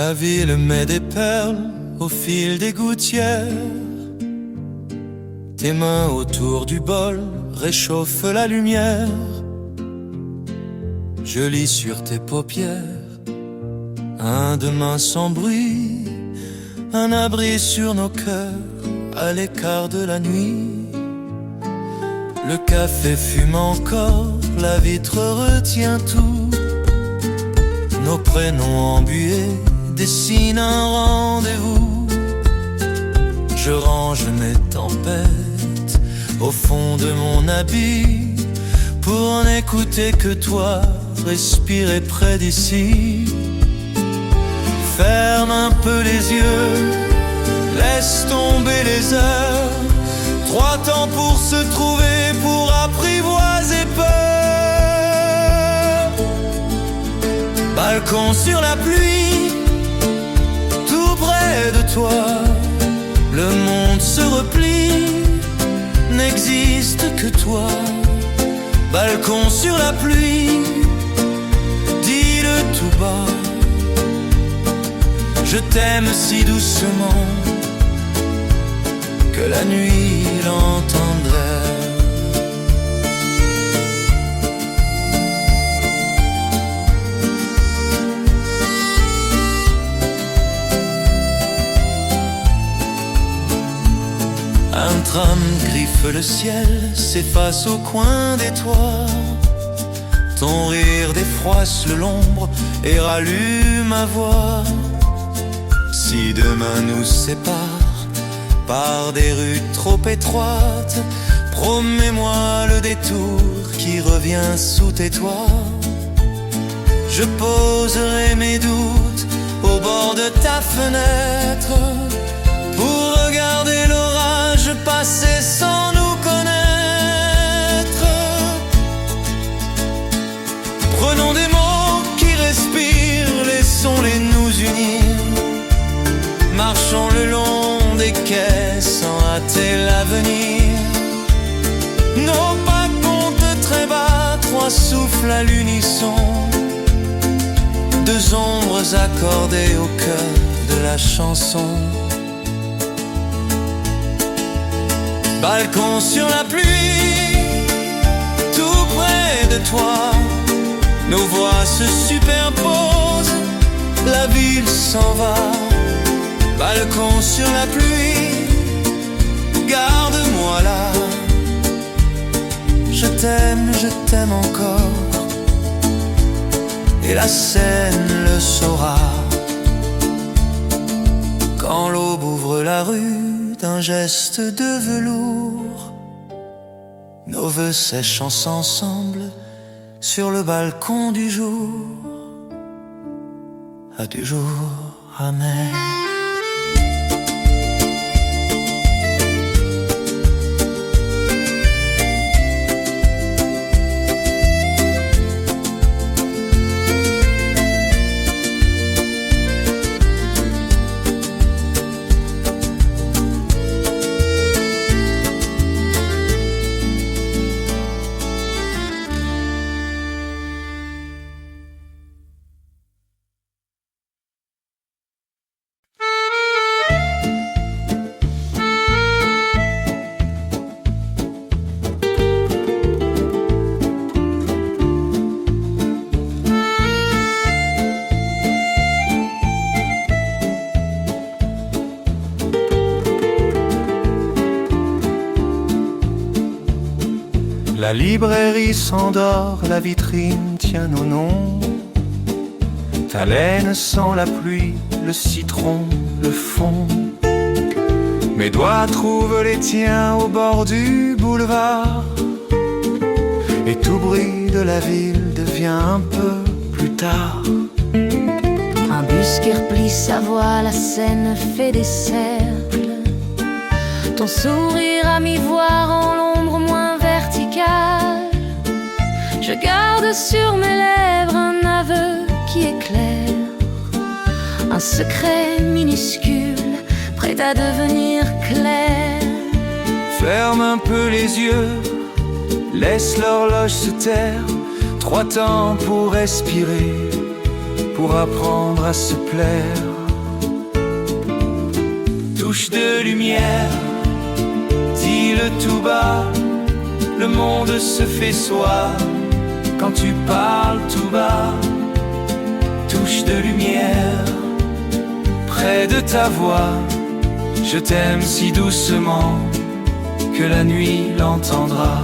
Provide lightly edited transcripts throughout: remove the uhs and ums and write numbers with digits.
La ville met des perles au fil des gouttières. Tes mains autour du bol réchauffent la lumière. Je lis sur tes paupières un demain sans bruit, un abri sur nos cœurs à l'écart de la nuit. Le café fume encore, la vitre retient tout. Nos prénoms embués dessinent un rendez-vous. Je range mes tempêtes au fond de mon habit pour n'écouter que toi, respirer près d'ici. Ferme un peu les yeux, laisse tomber les heures. 3 temps pour se trouver, pour apprivoiser peur. Balcon sur la pluie, tout près de toi. Le monde se replie, n'existe que toi. Balcon sur la pluie, dis-le tout bas. Je t'aime si doucement que la nuit l'entendrait. Un tram griffe le ciel, s'efface au coin des toits. Ton rire défroisse l'ombre et rallume ma voix. Si demain nous sépare par des rues trop étroites, promets-moi le détour qui revient sous tes toits. Je poserai mes doutes au bord de ta fenêtre pour regarder l'orage passer sans nous connaître. Prenons des mots qui respirent, laissons-les nous unir. Marchons le long des quais sans hâter l'avenir. Nos pas comptent très bas, 3 souffles à l'unisson. 2 ombres accordées au cœur de la chanson. Balcon sur la pluie, tout près de toi. Nos voix se superposent, la ville s'en va. Balcon sur la pluie, garde-moi là. Je t'aime encore, et la Seine le saura. Quand l'aube ouvre la rue d'un geste de velours, nos vœux sèchent ensemble sur le balcon du jour. À du jour amer. La librairie s'endort, la vitrine tient nos noms. Ta laine sent la pluie, le citron, le fond. Mes doigts trouvent les tiens au bord du boulevard. Et tout bruit de la ville devient un peu plus tard. Un bus qui replie sa voie, la Seine fait des cercles. Ton sourire à mi-voir en l'ombre moins verticale. Je garde sur mes lèvres un aveu qui éclaire, un secret minuscule prêt à devenir clair. Ferme un peu les yeux, laisse l'horloge se taire. 3 temps pour respirer, pour apprendre à se plaire. touche de lumière, dis-le tout bas, le monde se fait soi. Quand tu parles tout bas, touche de lumière, près de ta voix, je t'aime si doucement que la nuit l'entendra.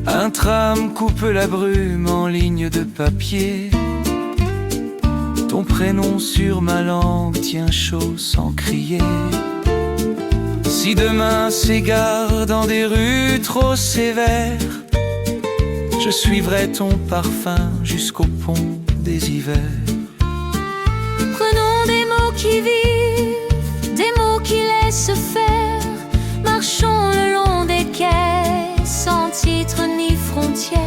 Un tram coupe la brume en ligne de papier. Ton prénom sur ma langue tient chaud sans crier. Si demain s'égare dans des rues trop sévères, je suivrai ton parfum jusqu'au pont des hivers. Prenons des mots qui vivent, des mots qui laissent faire. Marchons le long des quais, sans titre ni frontières.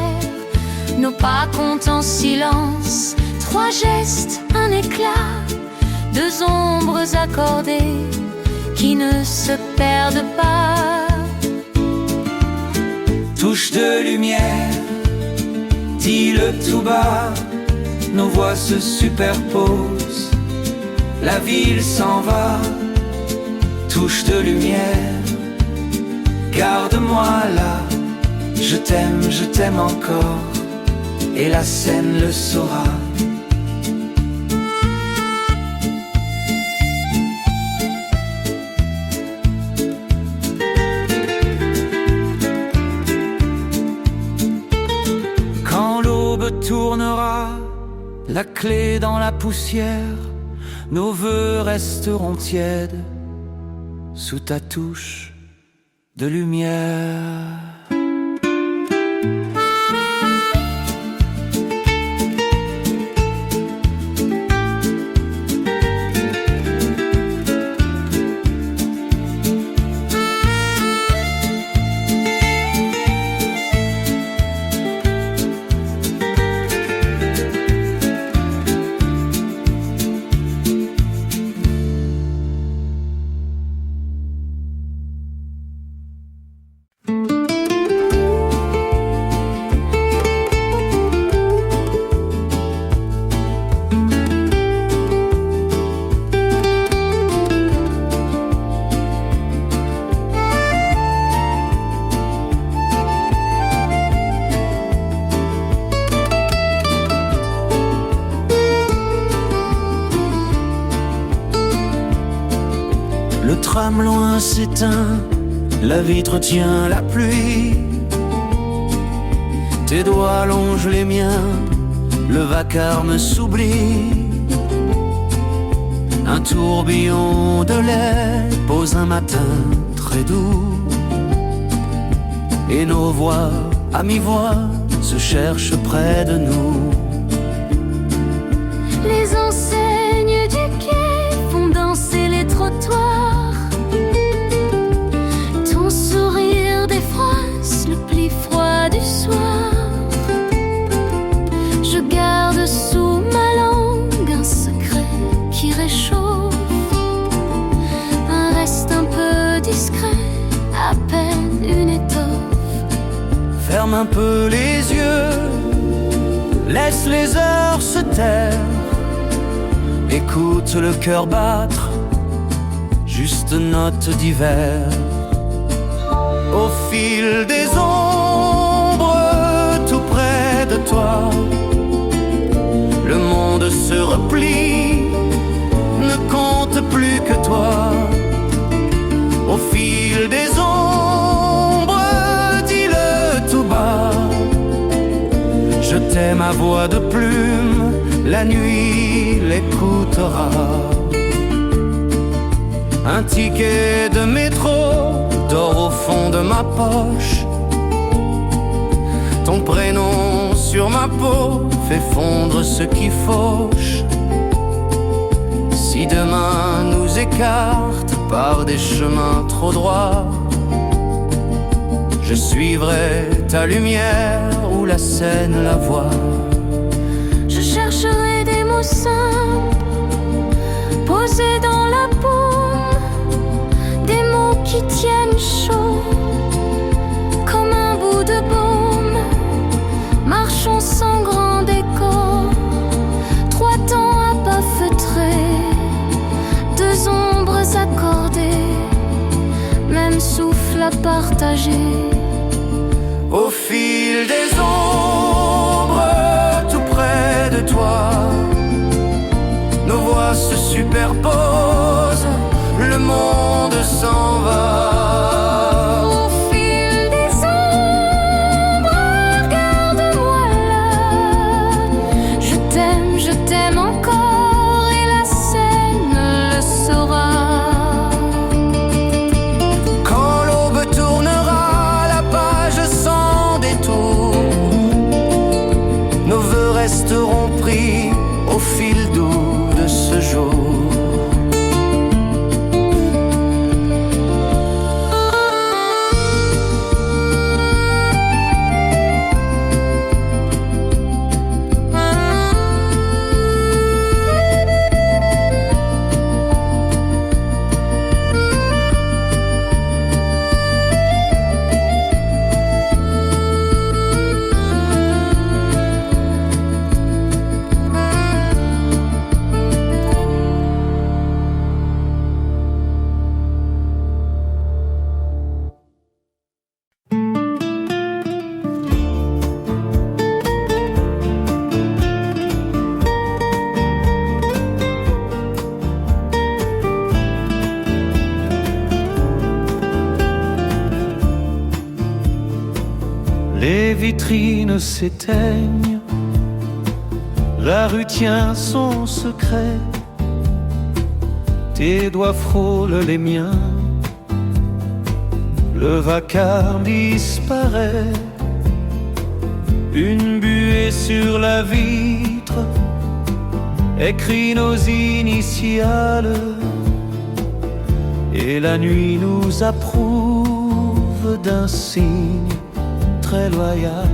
Nos pas comptent en silence, 3 gestes, un éclat, 2 ombres accordées qui ne se perdent pas. Touche de lumière, dis-le tout bas, nos voix se superposent, la ville s'en va. Touche de lumière, garde-moi là, je t'aime encore, et la scène le saura. Quand l'aube tournera, la clé dans la poussière, nos vœux resteront tièdes sous ta touche de lumière. Le tram loin s'éteint, la vitre tient la pluie. Tes doigts longent les miens, le vacarme s'oublie. Un tourbillon de lait pose un matin très doux, et nos voix à mi-voix se cherchent près de nous. Les enseignes du quai font danser les trottoirs. Ton sourire défroisse le pli froid du soir. Je garde sous ma langue un secret qui réchauffe, un reste un peu discret, à peine une étoffe. Ferme un peu les yeux, laisse les heures se taire. Écoute le cœur battre, juste note d'hiver. Au fil des ombres, tout près de toi, le monde se replie, ne compte plus que toi. Au fil des ombres, dis-le tout bas, je t'aime à voix de plume, la nuit l'écoutera. Un ticket de métro dort au fond de ma poche. Ton prénom sur ma peau fait fondre ce qui fauche. Si demain nous écarte par des chemins trop droits, je suivrai ta lumière ou la Seine la voie. Je chercherai des mots simples posés dans la paume, des mots qui tiennent chaud, partager. Au fil des ombres, tout près de toi, nos voix se superposent, le monde s'en va. Au fil des ombres, regarde-moi là. Je t'aime encore et la scène le saura. Quand l'aube tournera la page sans détour, nos vœux resteront pris au fil doux de ce jour. Les vitrines s'éteignent, la rue tient son secret. Tes doigts frôlent les miens, le vacarme disparaît. Une buée sur la vitre écrit nos initiales, et la nuit nous approuve d'un signe très loyal.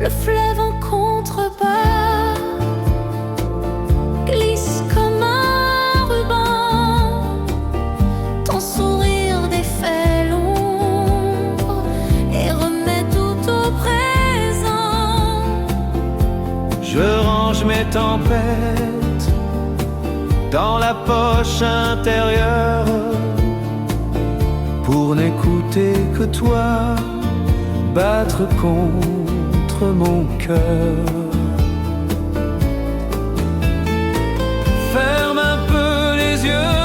Le fleuve en contrebas glisse comme un ruban. Ton sourire défait l'ombre et remet tout au présent. Je range mes tempêtes dans la poche intérieure pour n'écouter que toi battre contre mon cœur. Ferme un peu les yeux,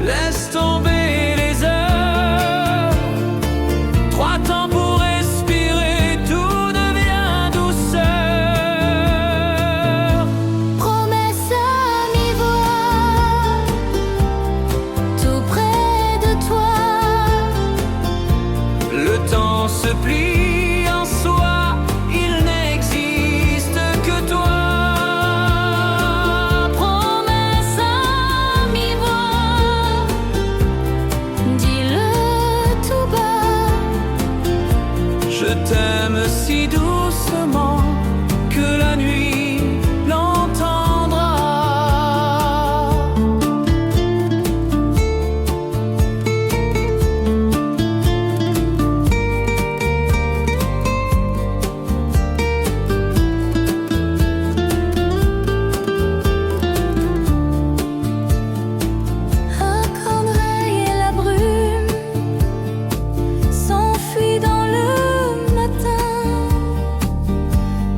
laisse tomber les heures. 3 temps pour respirer, tout devient douceur. Promesse à mi-voix, tout près de toi. Le temps se plie en soi, il n'existe que toi. Promesse à mi-voix, dis-le tout bas. Je t'aime si doucement que la nuit l'entendra. Un corneille et la brume s'enfuient dans le matin.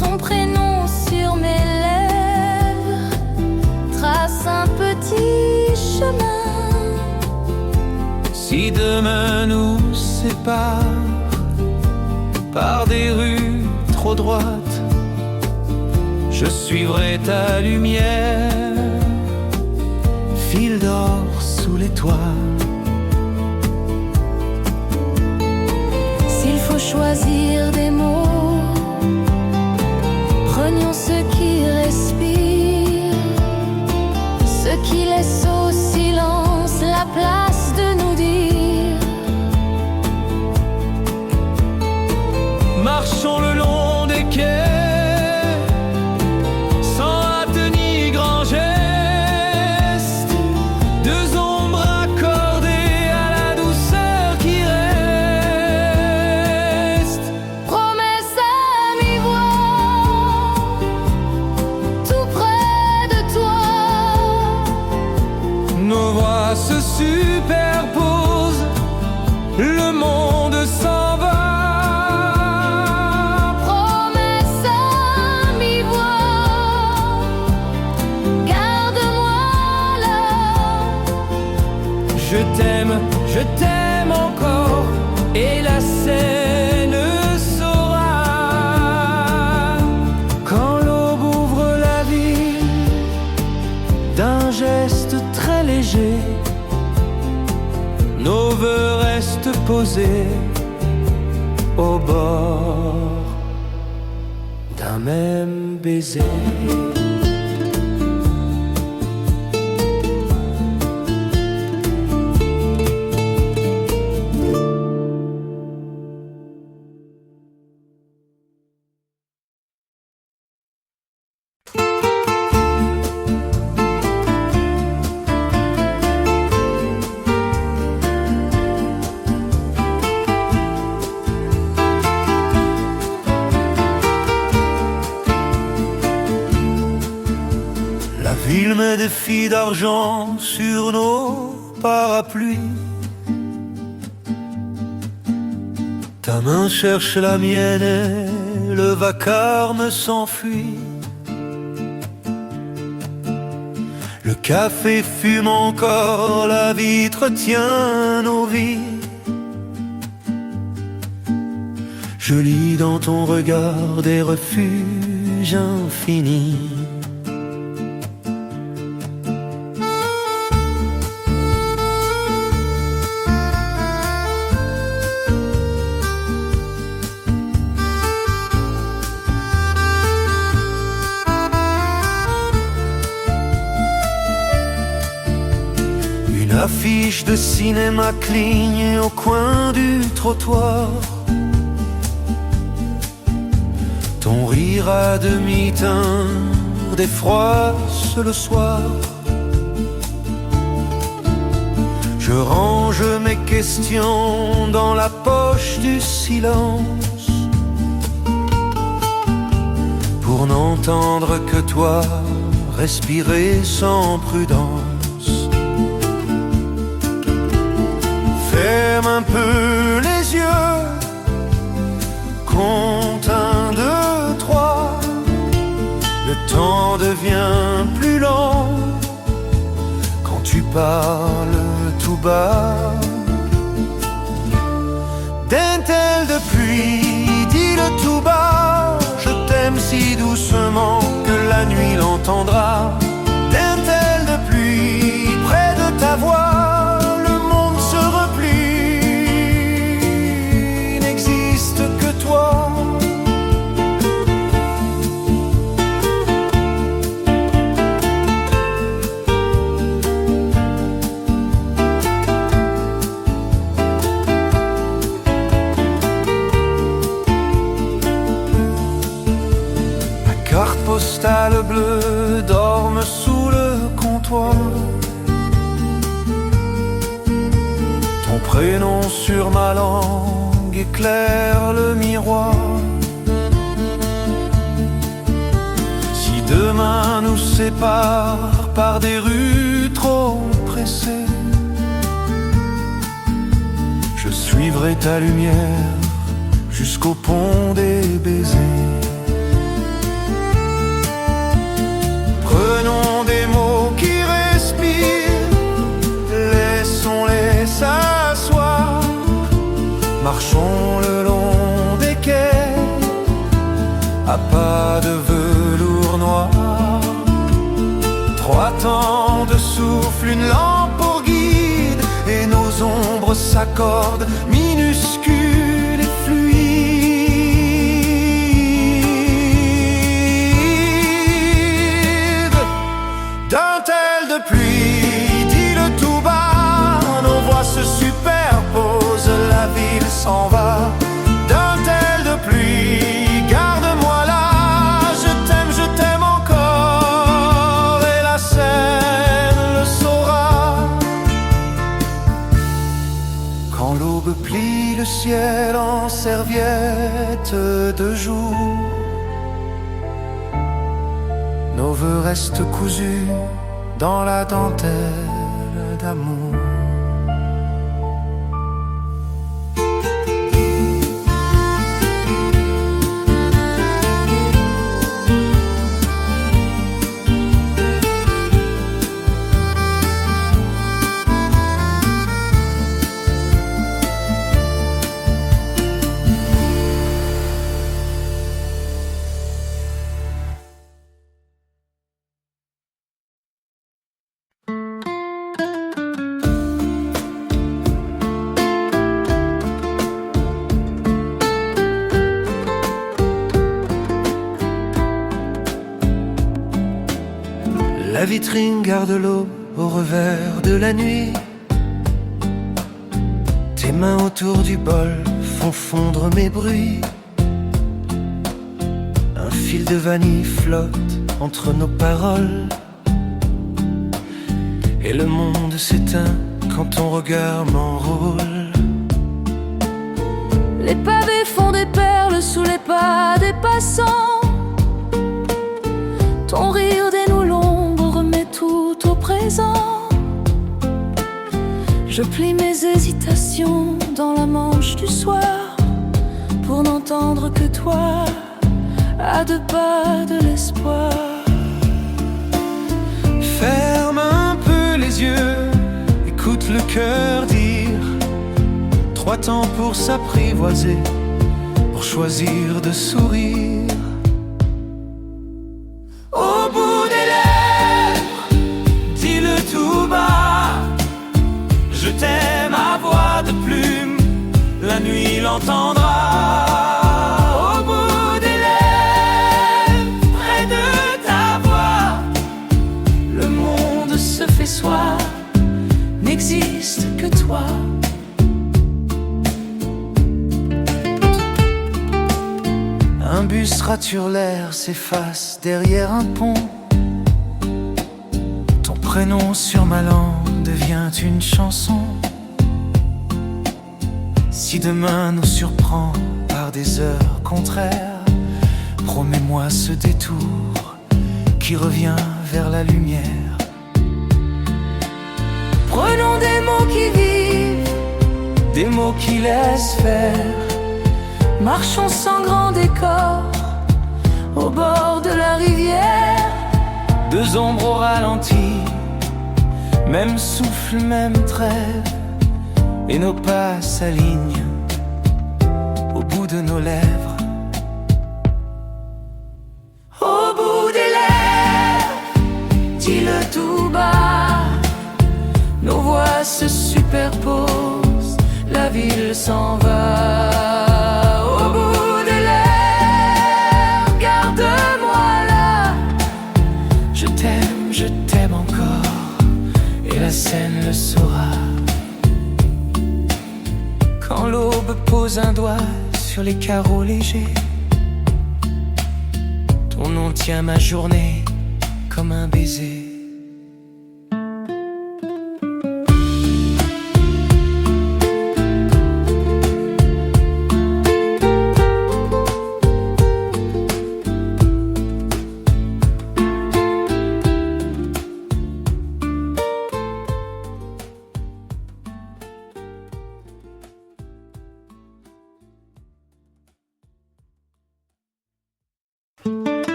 Ton prénom sur mes lèvres trace un petit chemin. Si demain nous sépare par des rues trop droites, je suivrai ta lumière, fil d'or sous l'étoile. S'il faut choisir des mots, prenions ceux qui respirent, ceux qui laissent au silence la place de nous dire. Marchons le long des quais, sans hâte ni grand geste. 2 ombres accordées à la douceur qui reste. je t'aime encore et la Seine saura. Quand l'aube ouvre la ville d'un geste très léger, nos voeux restent posés au bord d'un même baiser. Il met des filles d'argent sur nos parapluies. Ta main cherche la mienne et le vacarme s'enfuit. Le café fume encore, la vitre tient nos vies. Je lis dans ton regard des refuges infinis. Affiche de cinéma cligne au coin du trottoir. Ton rire à demi-teint défroisse le soir. Je range mes questions dans la poche du silence pour n'entendre que toi respirer sans prudence. Ferme un peu les yeux, compte 1, 2, 3. Le temps devient plus lent quand tu parles tout bas. Dentelle de pluie, dis-le tout bas. Je t'aime si doucement que la nuit l'entendra. Dentelle de pluie, près de ta voix. Postale bleue dorme sous le comptoir. Ton prénom sur ma langue éclaire le miroir. Si demain nous sépare par des rues trop pressées, je suivrai ta lumière jusqu'au pont des baisers. Prenons des mots qui respirent, laissons-les s'asseoir. Marchons le long des quais, à pas de velours noir. 3 temps de souffle, une lampe pour guide, et nos ombres s'accordent, minuscules et fluides. Dentelle de pluie, dis-le tout bas. Nos voix se superposent, la ville s'en va. Dentelle de pluie, garde-moi là. Je t'aime encore, et la Seine le saura. Quand l'aube plie le ciel en serviette de jour, nos voeux restent cousus dans la dentelle d'amour. vitrine garde l'eau au revers de la nuit. Tes mains autour du bol font fondre mes bruits. Un fil de vanille flotte entre nos paroles. Et le monde s'éteint quand ton regard m'enrôle. Les pavés font des perles sous les pas des passants. Ton rire dénoue l'ombre, remet tout au présent. Je plie mes hésitations dans la manche du soir pour n'entendre que toi à deux pas de l'espoir. Ferme un peu les yeux, écoute le cœur dire. 3 temps pour s'apprivoiser, pour choisir de sourire. Au bout des lèvres, dis-le tout bas. Je t'aime à voix de plume, la nuit l'entendra. Au bout des lèvres, près de ta voix, le monde se fait soi, n'existe que toi. Un bus rature l'air, s'efface derrière un pont. Ton prénom sur ma langue devient une chanson. Si demain nous surprend par des heures contraires, promets-moi ce détour qui revient vers la lumière. Prenons des mots qui vivent, des mots qui laissent faire. Marchons sans grand décor, au bord de la rivière. 2 ombres au ralenti, même souffle, même trêve. Et nos pas s'alignent au bout de nos lèvres. Au bout des lèvres, dis-le tout bas. Nos voix se superposent, la ville s'en va. Au bout des lèvres, garde-moi là. Je t'aime encore, et la scène le saura. Quand l'aube pose un doigt sur les carreaux légers, ton nom tient ma journée comme un baiser.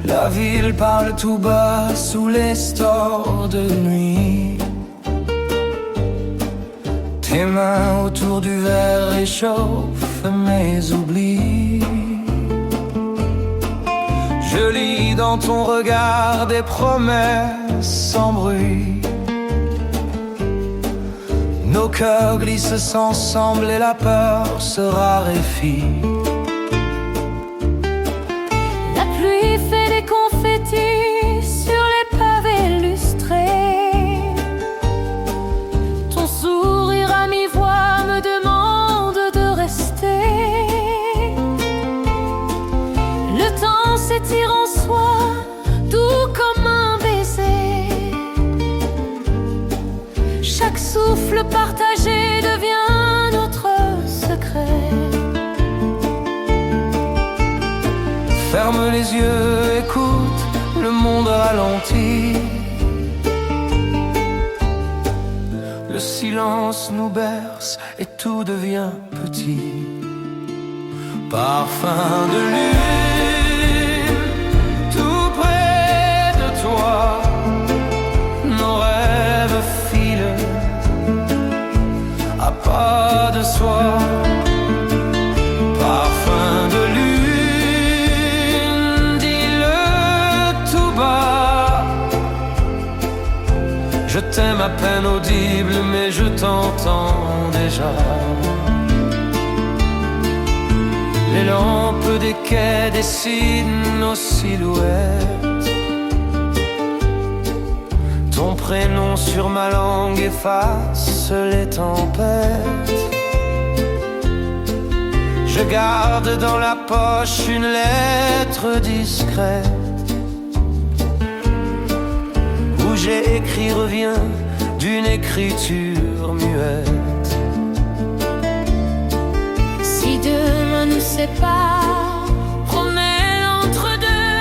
La ville parle tout bas sous les stores de nuit. Tes mains autour du verre réchauffent mes oublis. Je lis dans ton regard des promesses sans bruit. Nos cœurs glissent ensemble et la peur se raréfie. Sur les pavés lustrés, ton sourire à mi-voix me demande de rester. Le temps s'étire en soi, doux comme un baiser. Chaque souffle partagé devient notre secret. Ferme les yeux, écoute, le monde ralentit. Le silence nous berce et tout devient petit. Parfum de lune, tout près de toi. Nos rêves filent à pas de soi. Parfum de lune, je peine audible, mais je t'entends déjà. Les lampes des quais dessinent nos silhouettes. Ton prénom sur ma langue efface les tempêtes. Je garde dans la poche une lettre discrète où j'ai écrit reviens d'une écriture muette. Si demain nous sépare, promets l'entre-deux,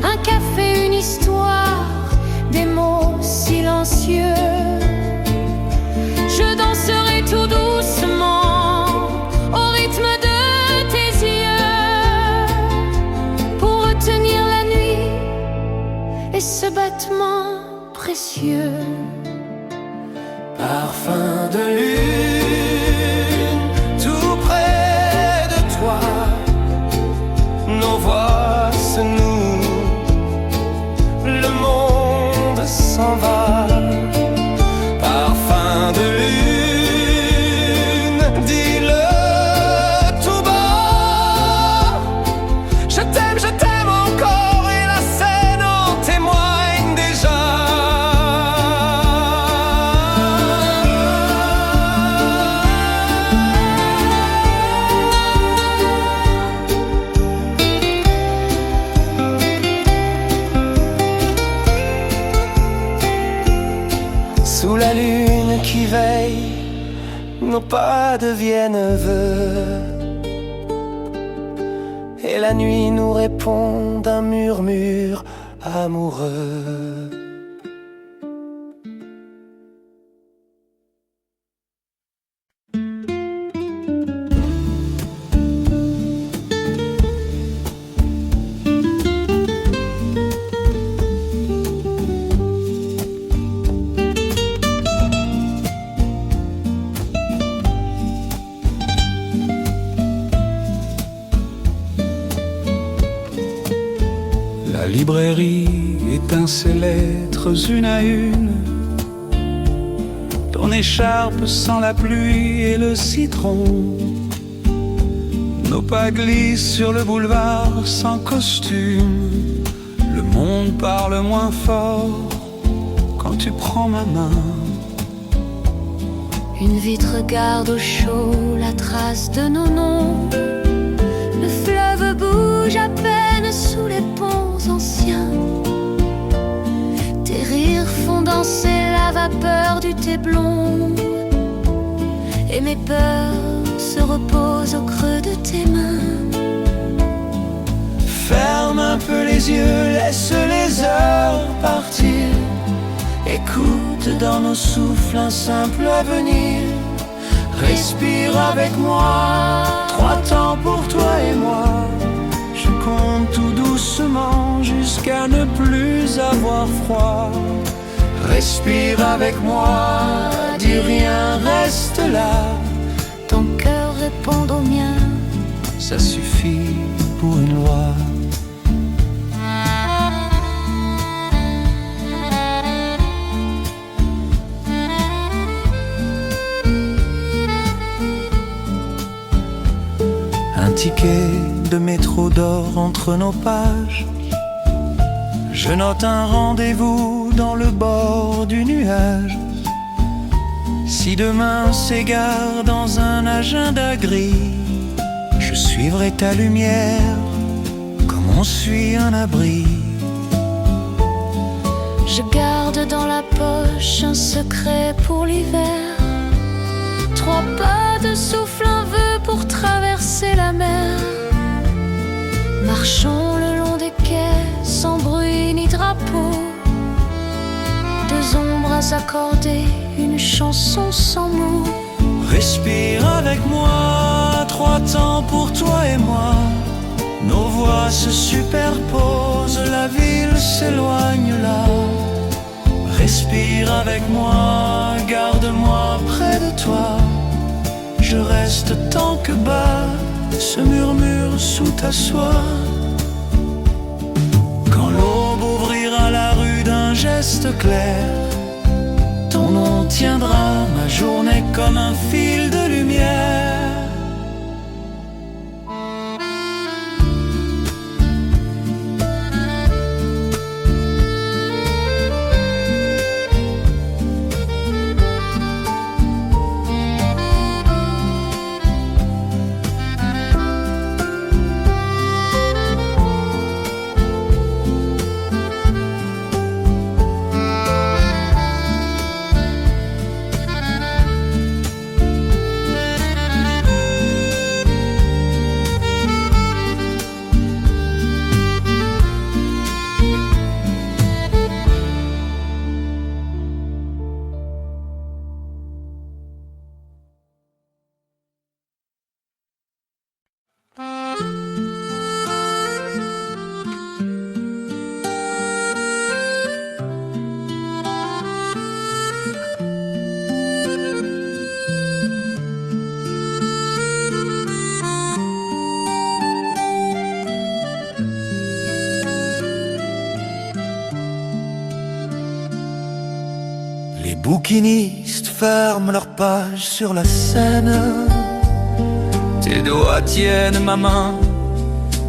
un café, une histoire, des mots silencieux. Je danserai tout doucement au rythme de tes yeux pour retenir la nuit et ce battement précieux. Parfum de lune, tout près de toi, nos voix se nouent, le monde s'en va. Parfum de lune, dis-le tout bas. Je t'aime encore et la scène en témoigne déjà. Sous la lune qui veille, nos pas deviennent vœux. Et la nuit nous répond d'un murmure amoureux. La librairie éteint ses lettres une à une. Ton écharpe sent la pluie et le citron. Nos pas glissent sur le boulevard sans costume. Le monde parle moins fort quand tu prends ma main. Une vitre garde au chaud la trace de nos noms. Le fleuve bouge à peine sous les ponts anciens. Tes rires font danser la vapeur du thé blond. Et mes peurs se reposent au creux de tes mains. Ferme un peu les yeux, laisse les heures partir. Écoute dans nos souffles un simple avenir. Respire avec moi, 3 temps pour toi et moi. Je compte tout doucement jusqu'à ne plus avoir froid. Respire avec moi, dis rien, reste là. Ton cœur répond au mien. Ça suffit pour une loi. Un ticket de métro d'or entre nos pages. Je note un rendez-vous dans le bord du nuage. Si demain s'égare dans un agenda gris, je suivrai ta lumière comme on suit un abri. Je garde dans la poche un secret pour l'hiver. 3 pas de souffle, un vœu pour traverser la mer. Marchons le long des quais sans bruit ni drapeau. 2 ombres à s'accorder, une chanson sans mots. Respire avec moi, 3 temps pour toi et moi. Nos voix se superposent, la ville s'éloigne là. Respire avec moi, garde-moi près de toi. Je reste tant que bat ce murmure sous ta soie. Quand l'aube ouvrira la rue d'un geste reste clair. Ton nom tiendra ma journée comme un fil de lumière. Les bouquinistes ferment leurs pages sur la scène. Tes doigts tiennent ma main,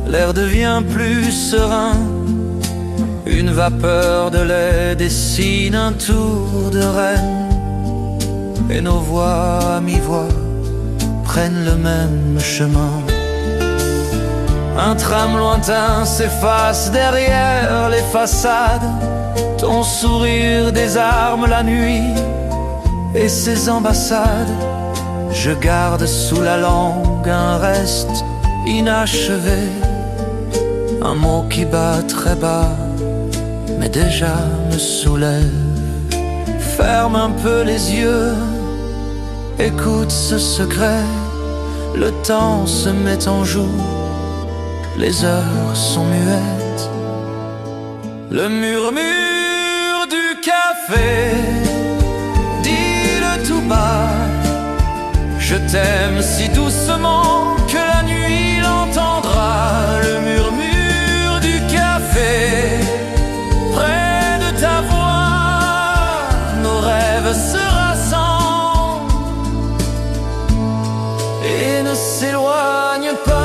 l'air devient plus serein. Une vapeur de lait dessine un tour de reine. Et nos voix à mi-voix prennent le même chemin. Un tram lointain s'efface derrière les façades. Ton sourire désarme la nuit et ses ambassades. Je garde sous la langue un reste inachevé, un mot qui bat très bas mais déjà me soulève. Ferme un peu les yeux, écoute ce secret. Le temps se met en joue, les heures sont muettes. Le murmure du café, dis-le tout bas. Je t'aime si doucement que la nuit l'entendra. Le murmure du café, près de ta voix, nos rêves se rassemblent et ne s'éloignent pas.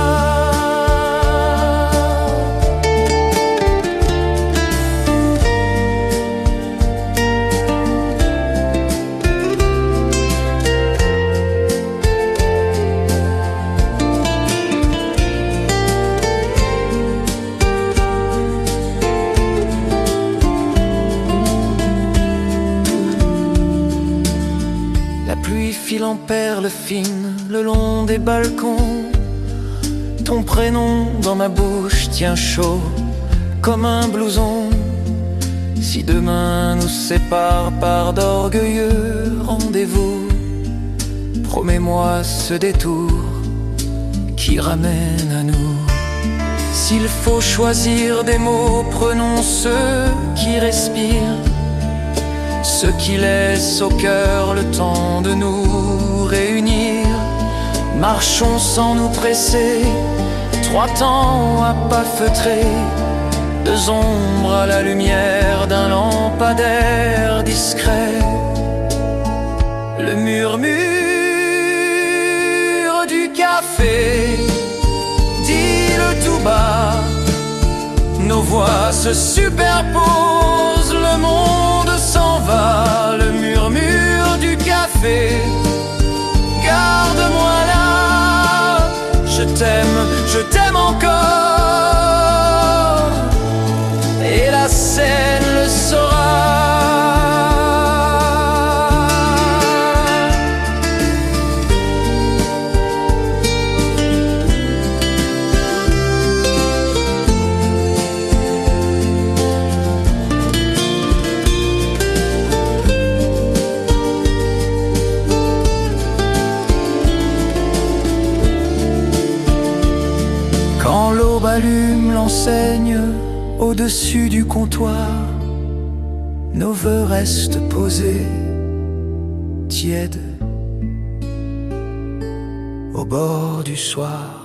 File en perles fines le long des balcons. Ton prénom dans ma bouche tient chaud comme un blouson. Si demain nous sépare par d'orgueilleux rendez-vous, promets-moi ce détour qui ramène à nous. S'il faut choisir des mots, prenons ceux qui respirent, ceux qui laissent au cœur le temps de nous réunir. Marchons sans nous presser, 3 temps à pas feutrer, 2 ombres à la lumière d'un lampadaire discret. Le murmure du café, dis-le tout bas. Nos voix se superposent, le monde s'en va. Le murmure du café, garde-moi là. Je t'aime encore, et la scène le saura. Quand l'aube allume l'enseigne au-dessus du comptoir, nos vœux restent posés, tièdes, au bord du soir.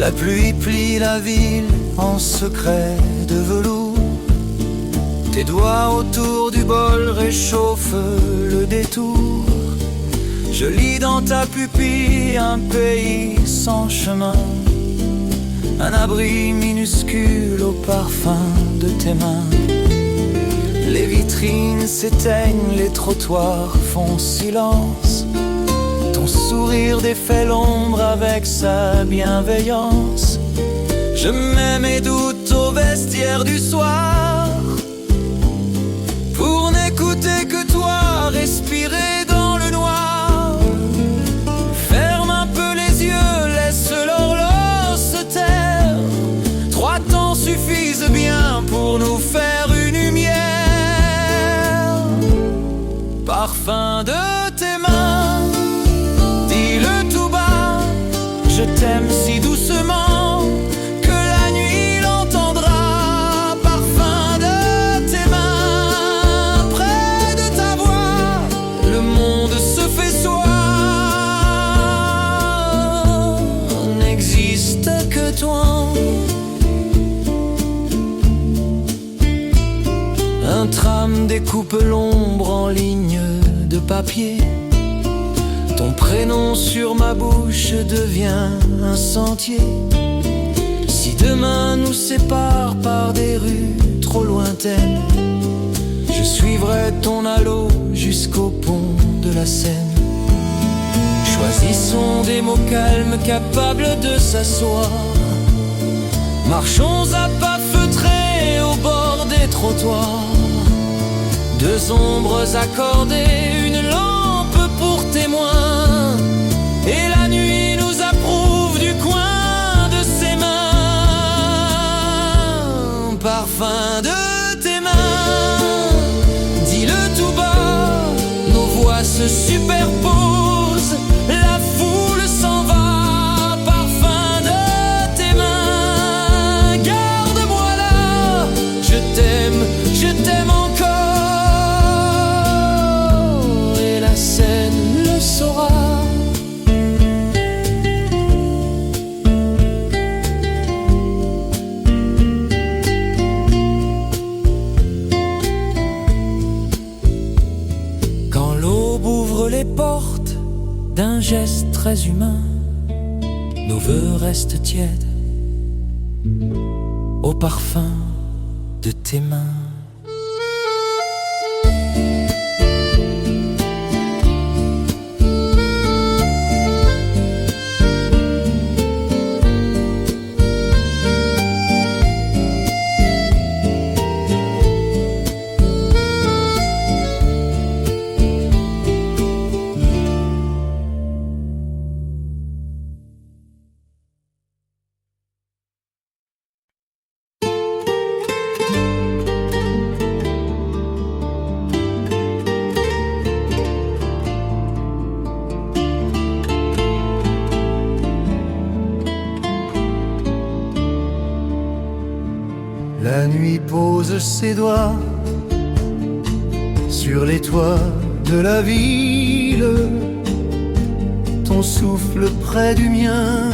La pluie plie la ville en secret de velours. Tes doigts autour du bol réchauffent le détour. Je lis dans ta pupille un pays sans chemin, un abri minuscule au parfum de tes mains. Les vitrines s'éteignent, les trottoirs font silence. Ton sourire défait l'ombre avec sa bienveillance. Je mets mes doutes au vestiaire du soir, pour n'écouter que toi, respirer dans le noir. Ferme un peu les yeux, laisse l'horloge se taire. 3 temps suffisent bien pour nous faire une lumière. Parfum de tes mains, dis-le tout bas, je t'aime si doucement que la nuit l'entendra. Parfum de tes mains, près de ta voix, le monde se fait soi. N'existe que toi. Un tram découpe l'ombre en lignes de papier. Ton prénom sur ma bouche devient un sentier. Si demain nous sépare par des rues trop lointaines, je suivrai ton halo jusqu'au pont de la Seine. Choisissons des mots calmes capables de s'asseoir. Marchons à pas feutrés au bord des trottoirs. 2 ombres accordées, une lampe pour témoin, et la nuit nous approuve du coin de ses mains. Parfum de tes mains, dis-le tout bas, nos voix se superposent, la foule s'en va. Parfum de tes mains, garde-moi là, je t'aime encore. Le saura. Quand l'aube ouvre les portes d'un geste très humain, nos vœux restent tièdes au parfum de tes mains. La nuit pose ses doigts sur les toits de la ville. Ton souffle près du mien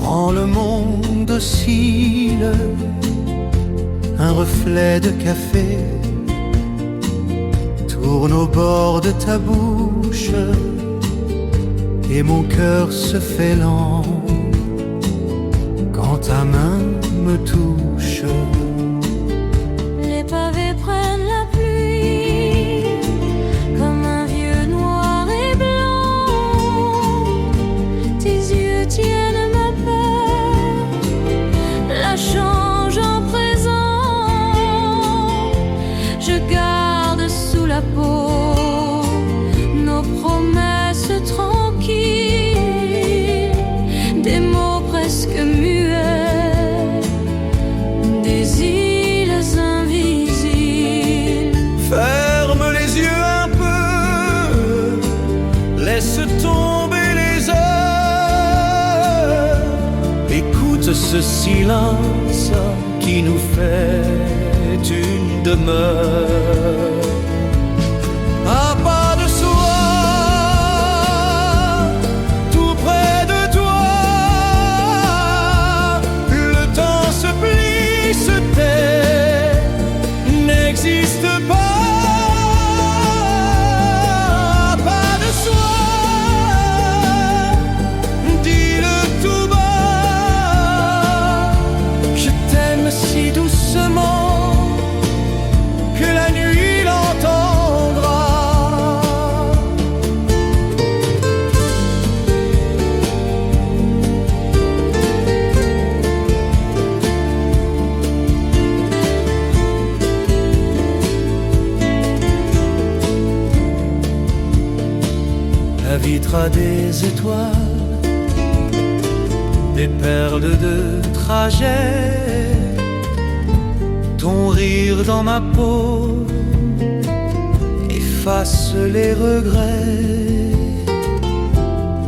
rend le monde docile. Un reflet de café tourne au bord de ta bouche, et mon cœur se fait lent quand ta main me touche. Les pavés prennent la pluie comme un vieux noir et blanc. Tes yeux tiennent ma peur, la change en présent. Je garde sous la peau nos promesses tranquilles, des mots presque muets, des îles invisibles. Ferme les yeux un peu, laisse tomber les heures. Écoute ce silence qui nous fait une demeure. À pas de soi, tout près de toi, ta vitre a des étoiles, des perles de trajet, ton rire dans ma peau efface les regrets.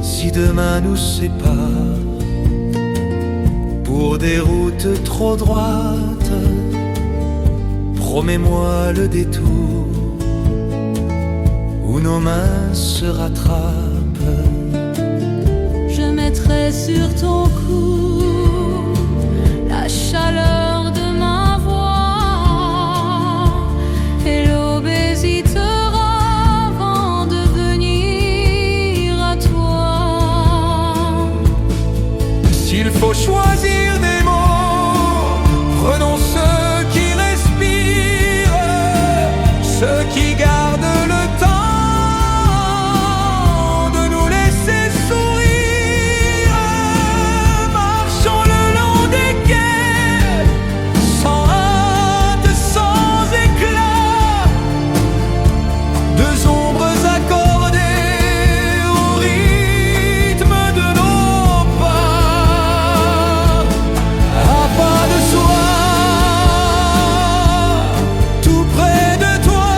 Si demain nous sépare pour des routes trop droites, promets-moi le détour où nos mains se rattrapent. Je mettrai sur ton cou la chaleur de ma voix et l'aube hésitera avant de venir à toi. S'il faut choisir des mots, prenons ceux qui respirent, ceux qui gardent le temps de nous laisser sourire. Marchons le long des quais, sans hâte, sans éclat, deux ombres accordées au rythme de nos pas. À pas de soi, tout près de toi,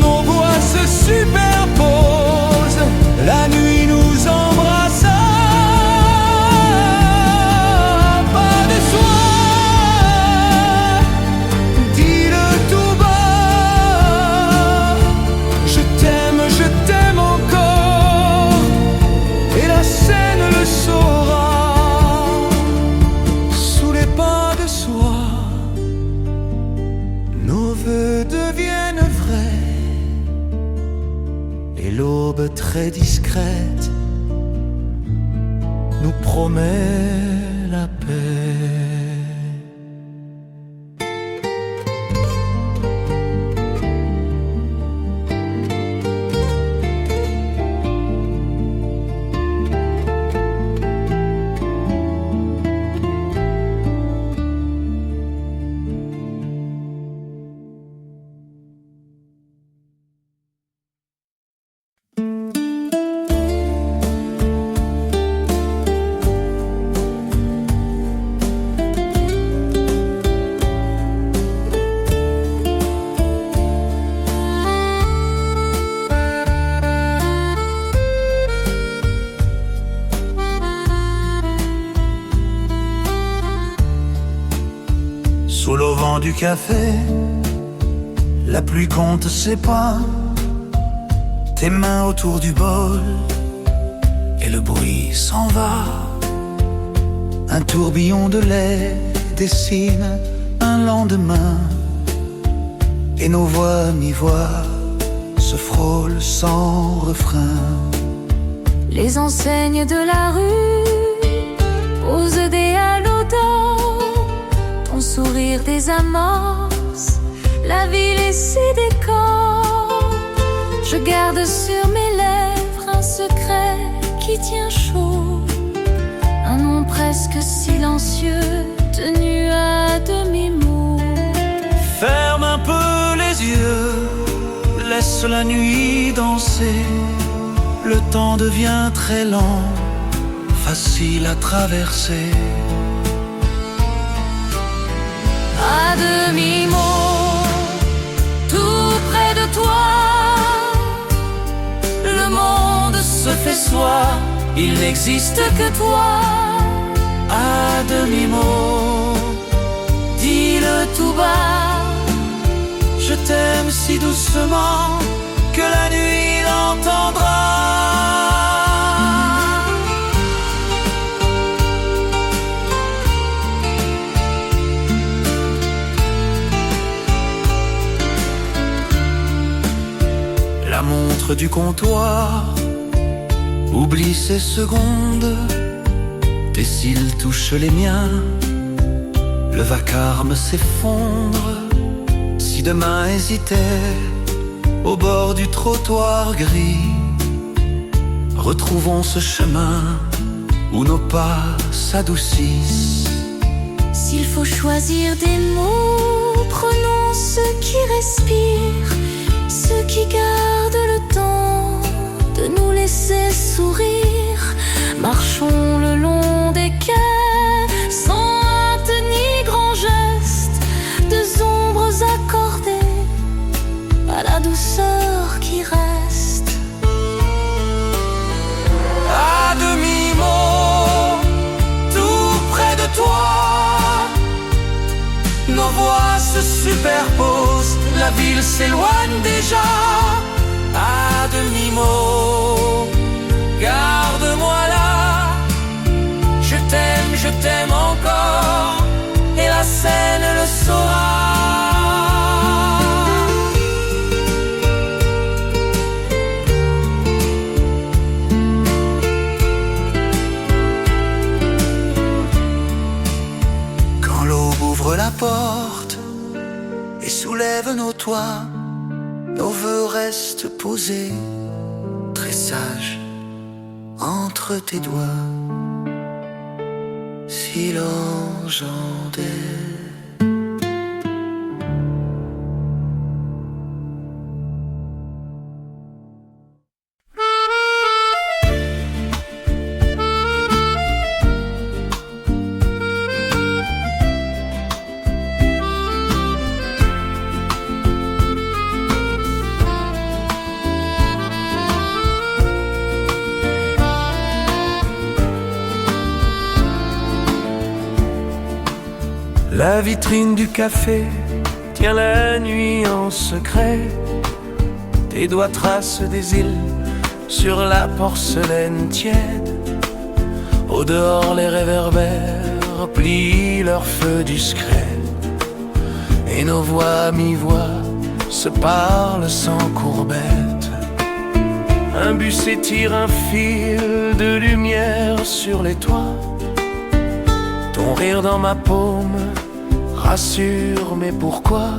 nos voix se superposent, la nuit nous embrasse. À pas de soi, dis-le tout bas, je t'aime encore, et la scène le saura. Sous les pas de soi, nos vœux deviennent vrais, et l'aube très discrète nous promet la paix. Sous l'auvent du café, la pluie compte ses pas, tes mains autour du bol, et le bruit s'en va. Un tourbillon de lait dessine un lendemain, et nos voix mi-voix se frôlent sans refrain. Les enseignes de la rue posent des halos d'or, ton sourire désamorce la ville et ses décors. Je garde sur mes lèvres un secret qui tient chaud, un nom presque silencieux tenu à demi-mot. Ferme un peu les yeux, laisse la nuit danser. Le temps devient très lent, facile à traverser. À demi-mot, tout près de toi, le monde se fait soi, il n'existe que toi. À demi-mot, Dis-le tout bas, je t'aime si doucement que la nuit l'entendra. La montre du comptoir oublie ses secondes, tes cils touchent les miens, le vacarme s'effondre. Si demain hésitait au bord du trottoir gris, retrouvons ce chemin où nos pas s'adoucissent. s'il faut choisir des mots, prenons ceux qui respirent, ceux qui gardent le temps et ses sourires. Marchons le long des quais, sans hâte ni grand geste, deux ombres accordées à la douceur qui reste. À demi-mot, tout près de toi, nos voix se superposent, la ville s'éloigne déjà. À demi-mot, garde-moi là, je t'aime encore, et la Seine le saura. Quand l'aube ouvre la porte et soulève nos toits, nos vœux restent posés, très sages, entre tes doigts, si légendaire. La vitrine du café tient la nuit en secret. Tes doigts tracent des îles sur la porcelaine tiède. Au dehors les réverbères plient leur feu discret, et nos voix à mi-voix se parlent sans courbette. Un bus étire un fil de lumière sur les toits. Ton rire dans ma paume rassure, mais pourquoi?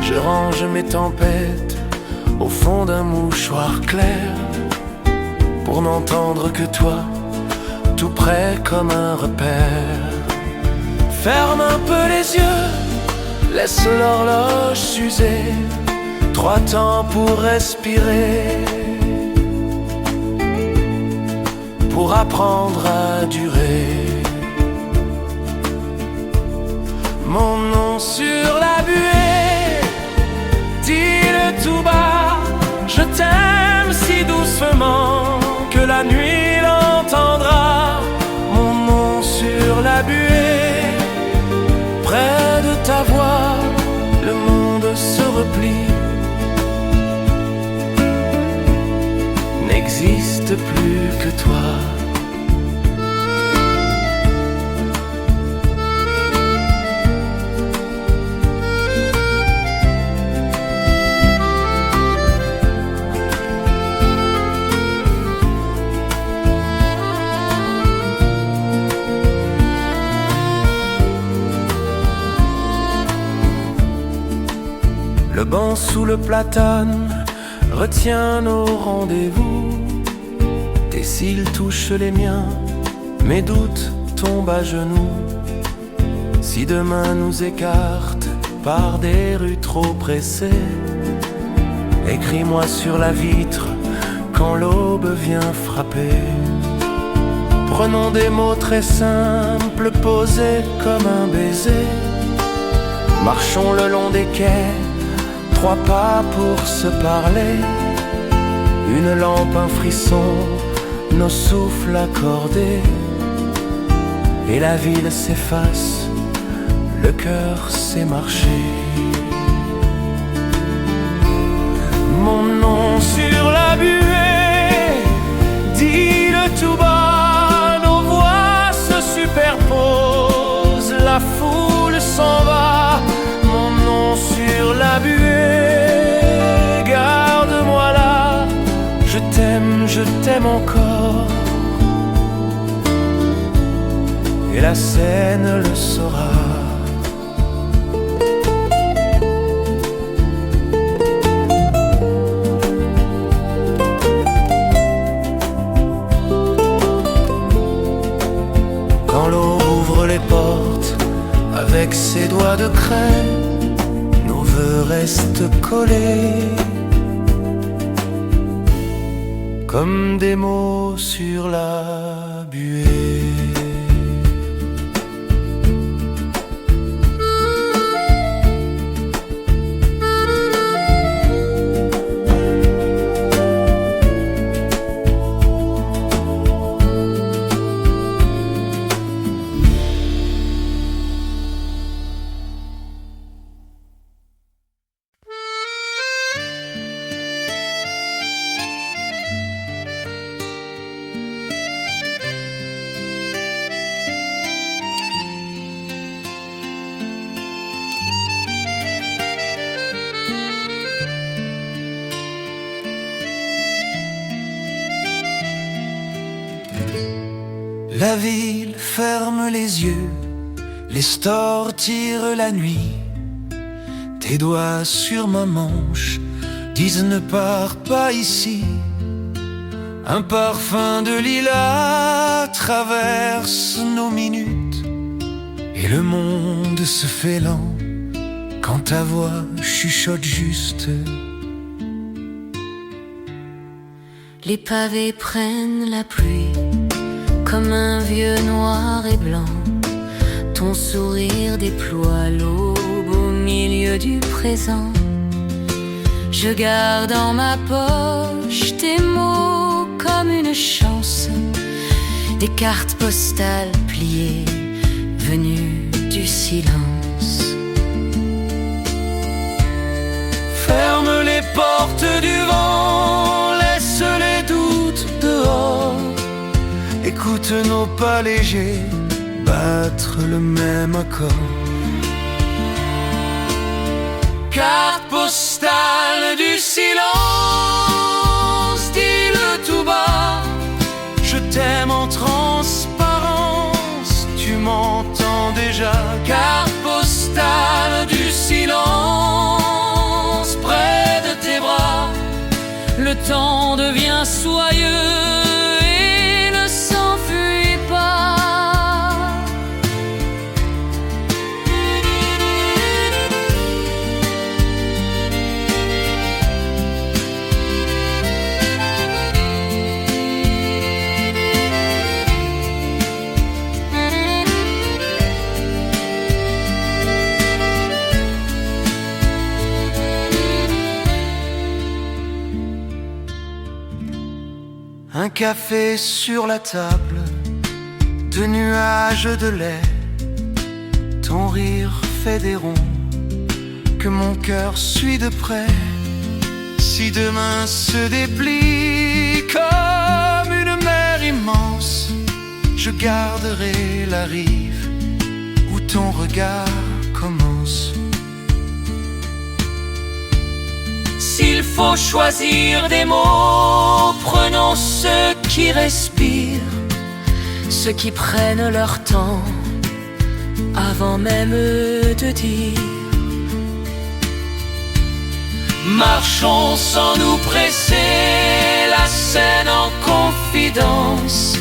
Je range mes tempêtes au fond d'un mouchoir clair, pour n'entendre que toi, tout près comme un repère. Ferme un peu les yeux, laisse l'horloge s'user, 3 temps pour respirer, pour apprendre à durer. Mon nom sur la buée, dis-le tout bas, je t'aime si doucement que la nuit l'entendra. Mon nom sur la buée, près de ta voix, le monde se replie, n'existe plus que toi. Le banc sous le platane retient nos rendez-vous. Tes cils touchent les miens, mes doutes tombent à genoux. Si demain nous écarte par des rues trop pressées, écris-moi sur la vitre quand l'aube vient frapper. Prenons des mots très simples, posés comme un baiser. Marchons le long des quais, 3 pas pour se parler. Une lampe, un frisson, nos souffles accordés, et la ville s'efface, le cœur sait marcher. Mon nom sur la buée, dis-le tout bas, nos voix se superposent, la foule s'en va. Mon nom sur la buée, garde-moi là, je t'aime encore, et la Seine le saura. Quand l'eau ouvre les portes avec ses doigts de craie, nos vœux restent collés comme des mots sur la buée. La ville ferme les yeux, les stores tirent la nuit. Tes doigts sur ma manche disent ne pars pas ici. Un parfum de lilas traverse nos minutes et le monde se fait lent quand ta voix chuchote juste. Les pavés prennent la pluie comme un vieux noir et blanc. Ton sourire déploie l'aube au milieu du présent. Je garde en ma poche tes mots comme une chance, des cartes postales pliées venues du silence. Ferme les portes du vent, laisse les doutes dehors. Écoute nos pas légers battre le même accord. Carte postale du silence, dis-le tout bas. Je t'aime en transparence, tu m'entends déjà. Carte postale du silence, près de tes bras. Le temps devient soyeux. Un café sur la table, de nuages de lait. Ton rire fait des ronds que mon cœur suit de près. Si demain se déplie comme une mer immense, je garderai la rive où ton regard commence. S'il faut choisir des mots, prenons ceux qui respirent, ceux qui prennent leur temps avant même de dire. Marchons sans nous presser, la scène en confidence.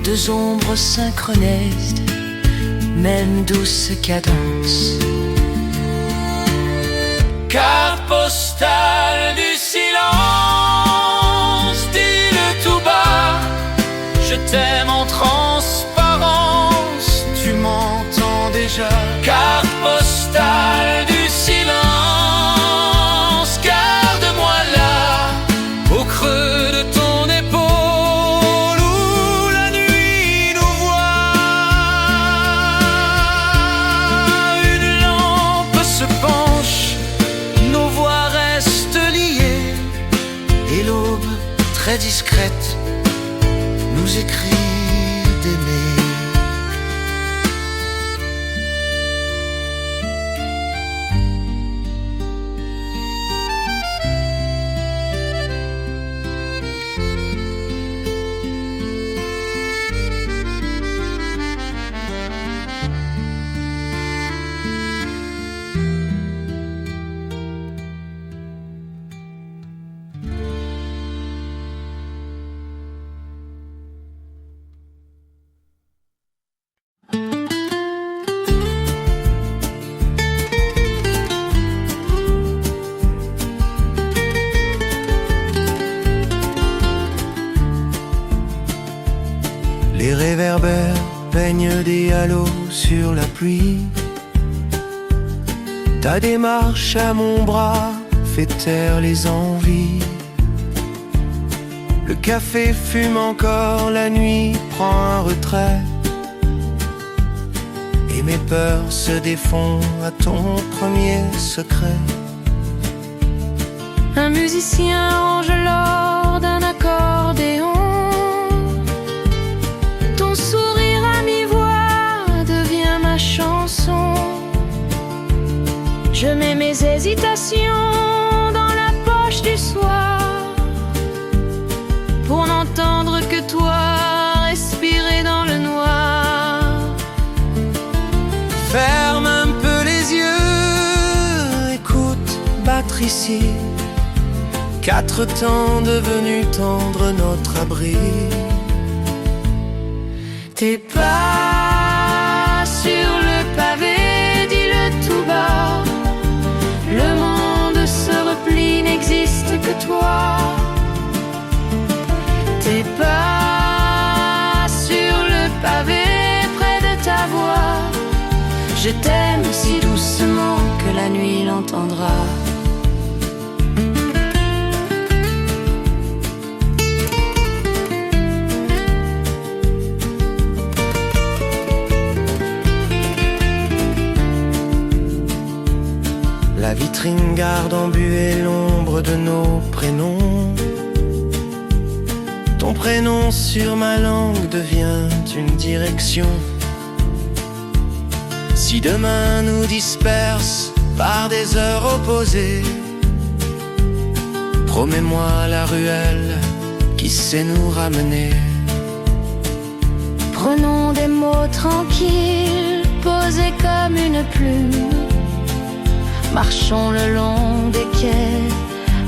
Deux ombres synchronisent, même douce cadence. Carte postale du silence, dis-le tout bas. Je t'aime en transparence, tu m'entends déjà. Carte postale du silence, garde-moi là, au creux de ton épaule, où la nuit nous voit. Une lampe se penche, nos voix restent liées, et l'aube, très discrète, nous écrit d'aimer. peignent des halos sur la pluie. Ta démarche à mon bras fait taire les envies. Le café fume encore, la nuit prend un retrait. Et mes peurs se défont à ton premier secret. Un musicien range l'or d'un accordéon. Ton sourire à mi-voix devient ma chanson. Je mets mes hésitations dans la poche du soir pour n'entendre que toi respirer dans le noir. Ferme un peu les yeux, écoute battre ici 4 temps devenus tendres notre abri. Tes pas sur le pavé, dis-le tout bas. Le monde se replie, n'existe que toi. Tes pas sur le pavé, près de ta voix. Je t'aime si doucement que la nuit l'entendra. La vitrine garde en buée l'ombre de nos prénoms. Ton prénom sur ma langue devient une direction. Si demain nous disperse par des heures opposées, promets-moi la ruelle qui sait nous ramener. Prenons des mots tranquilles, posés comme une plume. Marchons le long des quais,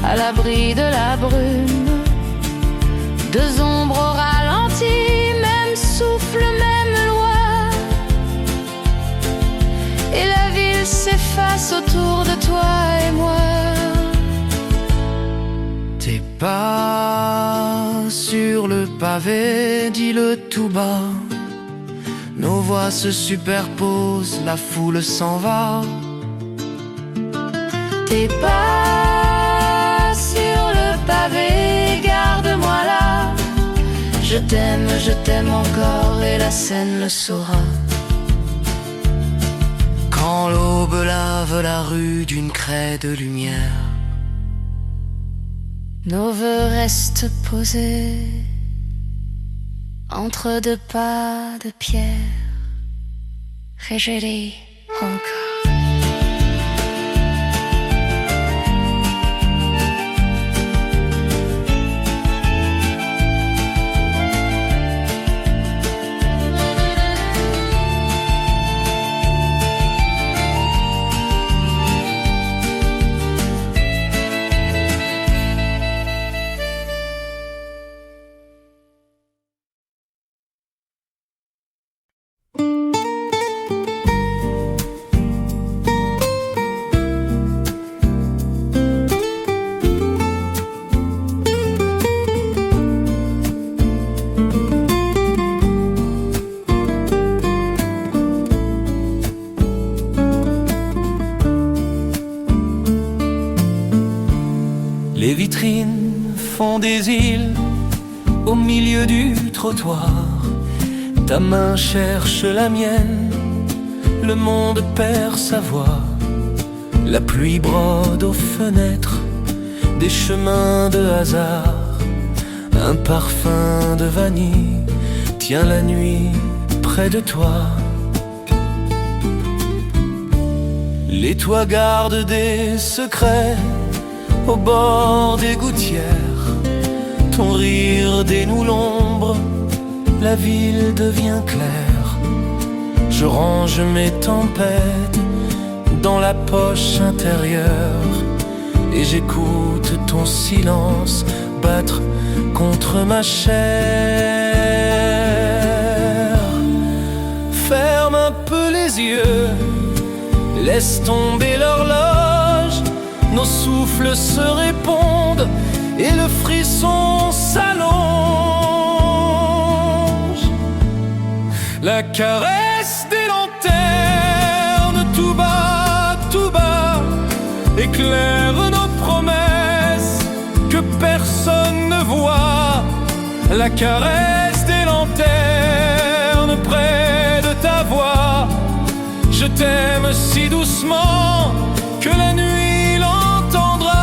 à l'abri de la brume. Deux ombres au ralenti, même souffle, même loi. Et la ville s'efface autour de toi et moi. Tes pas sur le pavé, dis-le tout bas. Nos voix se superposent, la foule s'en va. Tes pas sur le pavé, garde-moi là. Je t'aime encore et la scène le saura. Quand l'aube lave la rue d'une craie de lumière, nos vœux restent posés entre deux pas de pierre. Et je dis encore. Les vitrines font des îles au milieu du trottoir. Ta main cherche la mienne, le monde perd sa voix. La pluie brode aux fenêtres des chemins de hasard. Un parfum de vanille tient la nuit près de toi. Les toits gardent des secrets au bord des gouttières. Ton rire dénoue l'ombre, la ville devient claire. Je range mes tempêtes dans la poche intérieure et j'écoute ton silence battre contre ma chair. Ferme un peu les yeux, laisse tomber l'horloge. Nos souffles se répondent et le frisson s'allonge. La caresse des lanternes tout bas, éclaire nos promesses que personne ne voit. La caresse des lanternes près de ta voix. Je t'aime si doucement que la nuit l'entendra.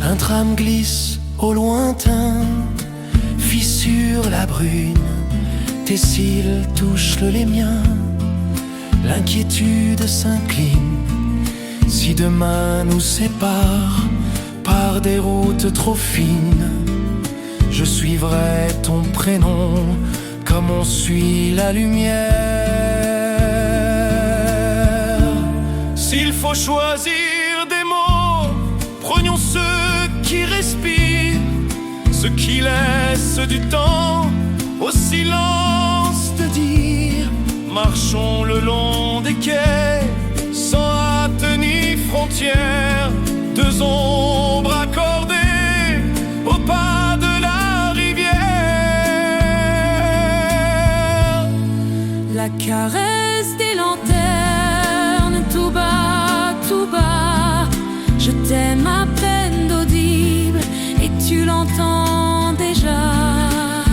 Un tram glisse au lointain, fissure la brune, tes cils touchent les miens, l'inquiétude s'incline. Si demain nous sépare par des routes trop fines, je suivrai ton prénom comme on suit la lumière. S'il faut choisir des mots, prenons ceux qui respirent, ceux qui laissent du temps au silence de dire. Marchons le long des quais, sans hâte ni frontières, deux ombres accordées au pas de la rivière. La caresse des lanternes tout bas, je t'aime à peine d'audible et tu l'entends déjà.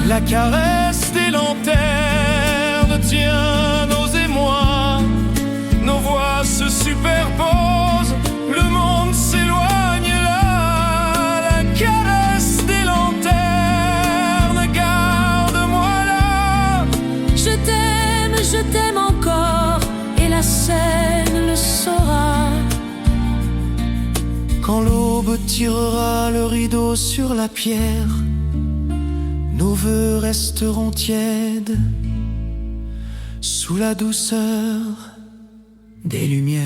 La caresse des lanternes tient nos émois, nos voix se superposent, le monde s'éloigne là. La caresse des lanternes, garde-moi là. Je t'aime encore et la scène le saura. Quand l'aube tirera le rideau sur la pierre, nos vœux resteront tièdes sous la douceur des lumières.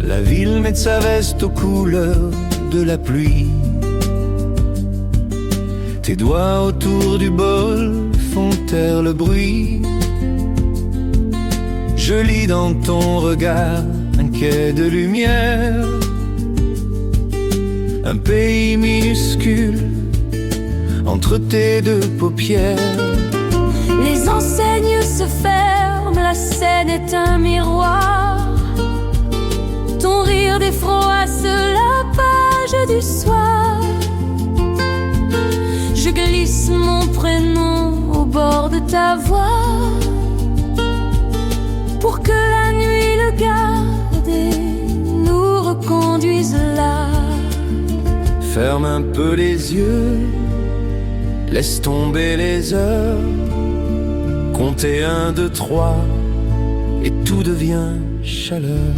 La ville met sa veste aux couleurs de la pluie. Tes doigts autour du bol font taire le bruit. Je lis dans ton regard un quai de lumière, un pays minuscule entre tes deux paupières. Les enseignes se ferment, la scène est un miroir. Ton rire défroisse la page du soir. Je glisse mon prénom au bord de ta voix pour que la nuit le garde et nous reconduise là. Ferme un peu les yeux, laisse tomber les heures. Comptez 1, 2, 3 et tout devient chaleur.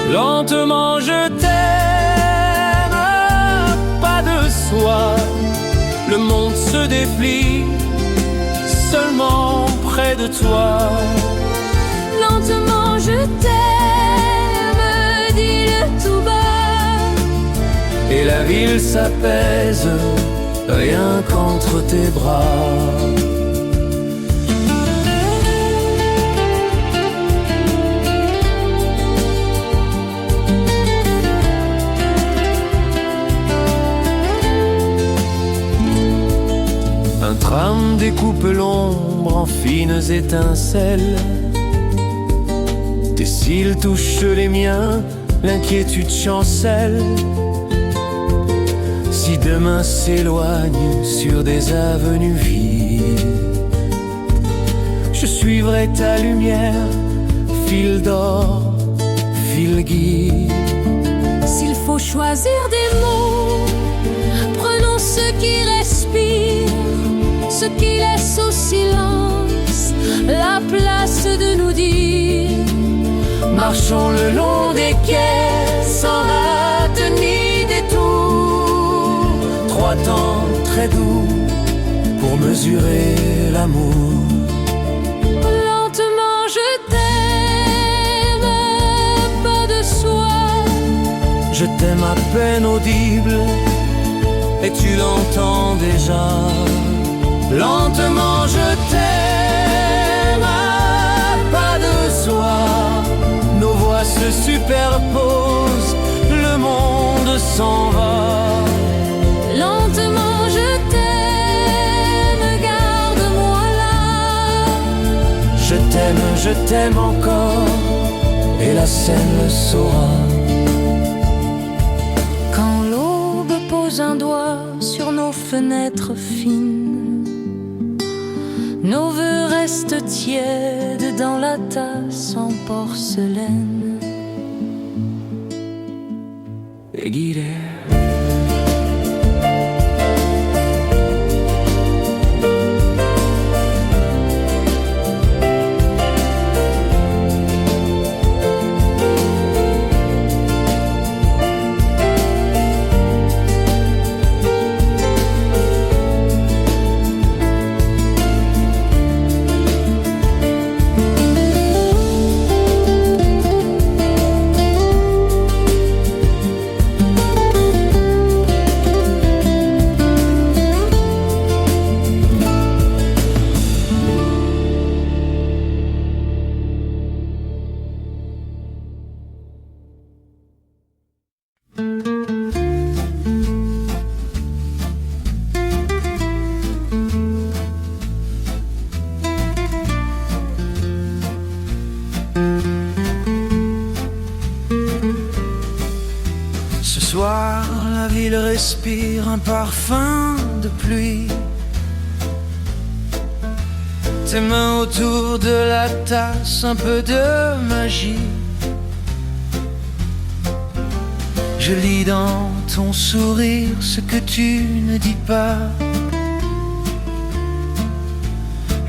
Lentement je t'aime, pas de soi. Le monde se déplie seulement près de toi. Lentement je t'aime, dis-le tout bas. Et la ville s'apaise, rien qu'entre tes bras. Un tram découpe l'ombre en fines étincelles. s'il touche les miens, l'inquiétude chancelle. Si demain s'éloigne sur des avenues vides, je suivrai ta lumière, fil d'or, fil guide. S'il faut choisir des mots, prenons ceux qui respirent, ceux qui laissent au silence la place de nous dire. Marchons le long des quais sans hâte ni détour. Trois temps très doux pour mesurer l'amour. Lentement je t'aime, pas de soi. Je t'aime à peine audible et tu l'entends déjà. Lentement je t'aime à pas de soi. Nos voix se superposent, le monde s'en va. Lentement je t'aime, garde-moi là. Je t'aime encore, et la scène le saura. Quand l'aube pose un doigt sur nos fenêtres fines, nos vœux restent tièdes dans la tasse en porcelaine. Et guidé. Ce soir, la ville respire un parfum de pluie. Tes mains autour de la tasse, un peu de magie. Je lis dans ton sourire ce que tu ne dis pas.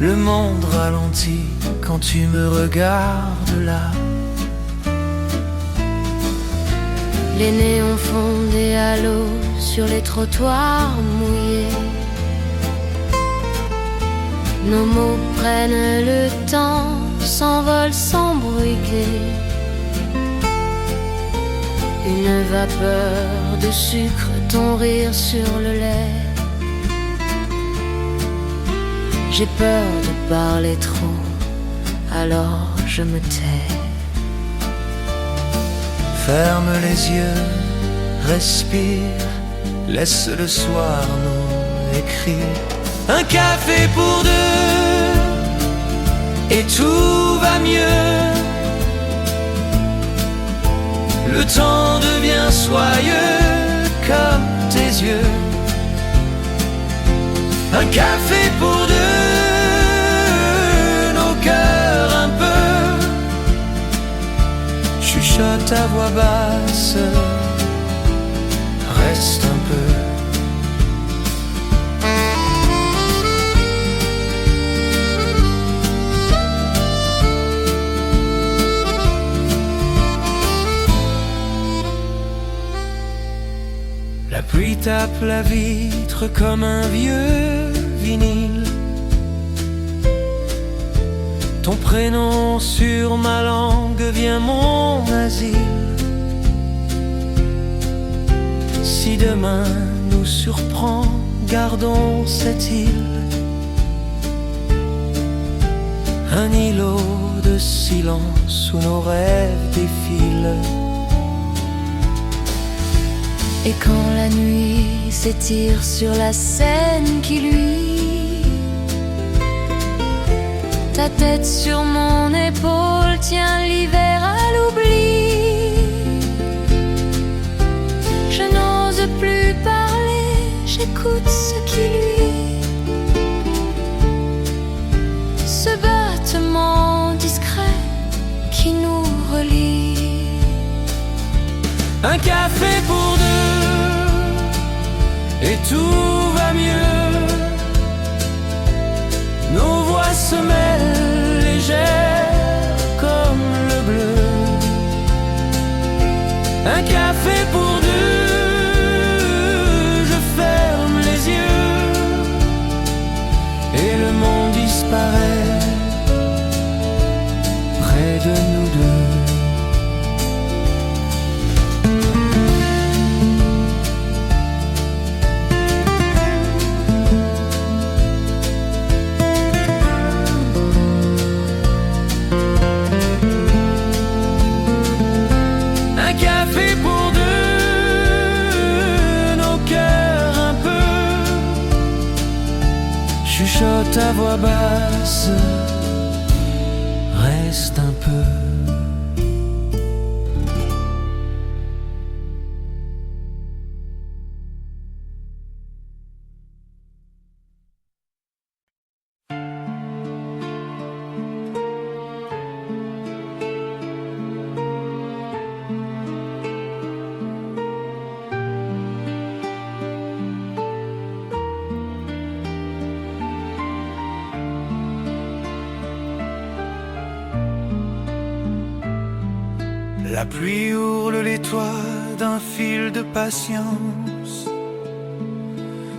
Le monde ralentit quand tu me regardes là. Les néons font des halos sur les trottoirs mouillés. Nos mots prennent le temps, s'envolent sans bruit gai. Une vapeur de sucre, ton rire sur le lait. J'ai peur de parler trop, alors je me tais. Ferme les yeux, respire, laisse le soir nous écrire. Un café pour deux, et tout va mieux. Le temps devient soyeux comme tes yeux. Un café pour deux, nos cœurs un peu. Chuchote à voix basse, reste un peu. La pluie tape la vitre comme un vieux vinyle. Ton prénom sur ma langue devient mon asile. Si demain nous surprend, gardons cette île. Un îlot de silence où nos rêves défilent. Et quand la nuit s'étire sur la scène qui luit, Ta tête sur mon épaule tient l'hiver à l'oubli. Je n'ose plus parler, j'écoute ce qui lui. Ce battement discret qui nous relie. Un café pour deux et tout va mieux. Nos voix se mêlent légères comme le bleu. Un café pour deux, je ferme les yeux et le monde disparaît près de nous deux. Chuchote à voix basse, reste un peu. La pluie ourle les toits d'un fil de patience.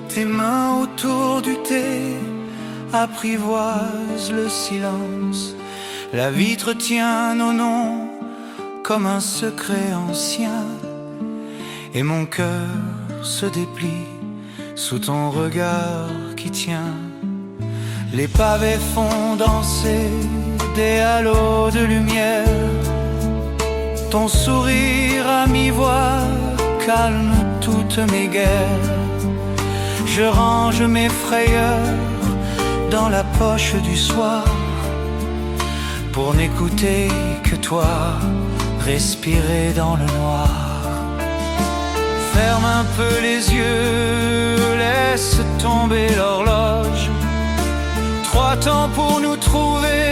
Tes mains autour du thé apprivoisent le silence. La vitre tient nos noms comme un secret ancien. Et mon cœur se déplie sous ton regard qui tient. Les pavés font danser des halos de lumière. Ton sourire à mi-voix calme toutes mes guerres. Je range mes frayeurs dans la poche du soir pour n'écouter que toi, respirer dans le noir. Ferme un peu les yeux, laisse tomber l'horloge. 3 temps pour nous trouver.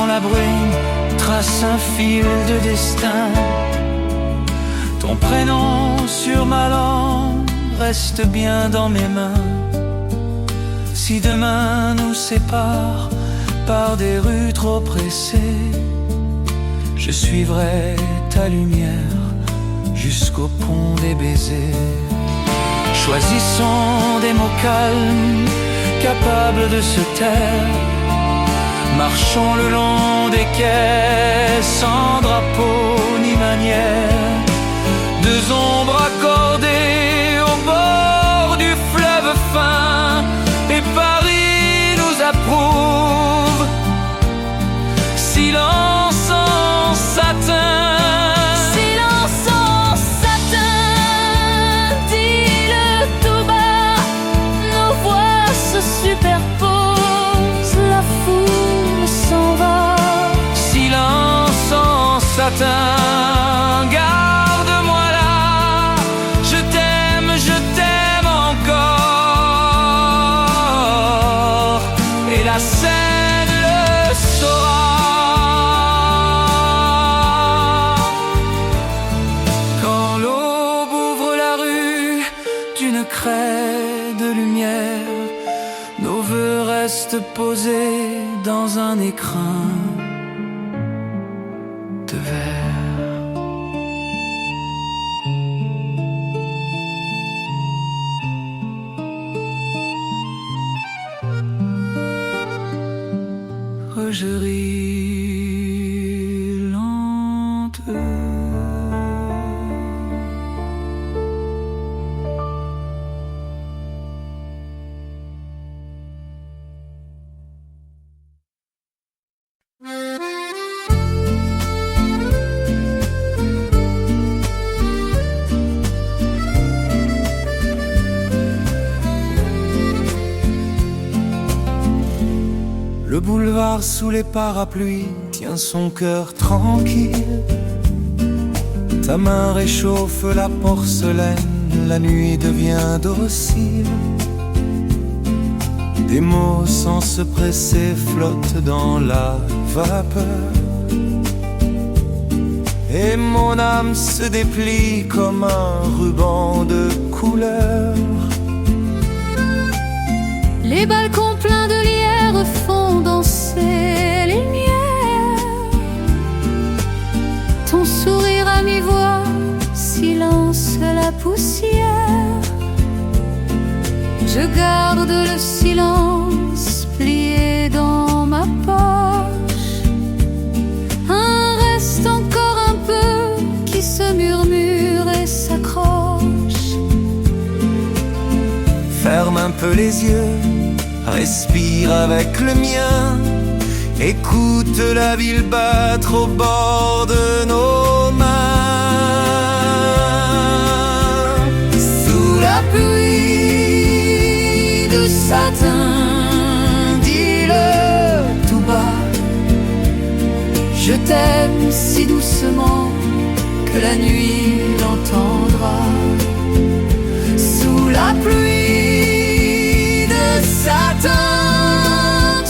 La brume trace un fil de destin. Ton prénom sur ma langue reste bien dans mes mains. Si demain nous sépare par des rues trop pressées, je suivrai ta lumière jusqu'au pont des baisers. Choisissons des mots calmes, capables de se taire. Marchons le long des quais, sans drapeau ni manière. 2 ombres accordées au bord du fleuve fin, et Paris nous approuve. Silence en satin. Silence en satin, dis-le tout bas. Nos voix se superposent, la foule s'en va. Silence en satin, garde-moi là. Je t'aime encore. Et la scène le saura. Quand l'aube ouvre la rue d'une craie de lumière, nos vœux restent posés dans un écrin de verre. boulevard sous les parapluies tient son cœur tranquille. Ta main réchauffe la porcelaine, la nuit devient docile. Des mots sans se presser flottent dans la vapeur. Et mon âme se déplie comme un ruban de couleur. Les balcons pleins de lierre font danser les lumières. Ton sourire à mi-voix silence la poussière. Je garde le silence plié dans ma poche. Un reste encore un peu qui se murmure et s'accroche. Ferme un peu les yeux, respire avec le mien. Écoute la ville battre au bord de nos mains. Sous la pluie de satin, dis-le tout bas. Je t'aime si doucement que la nuit l'entendra. Sous la pluie de satin,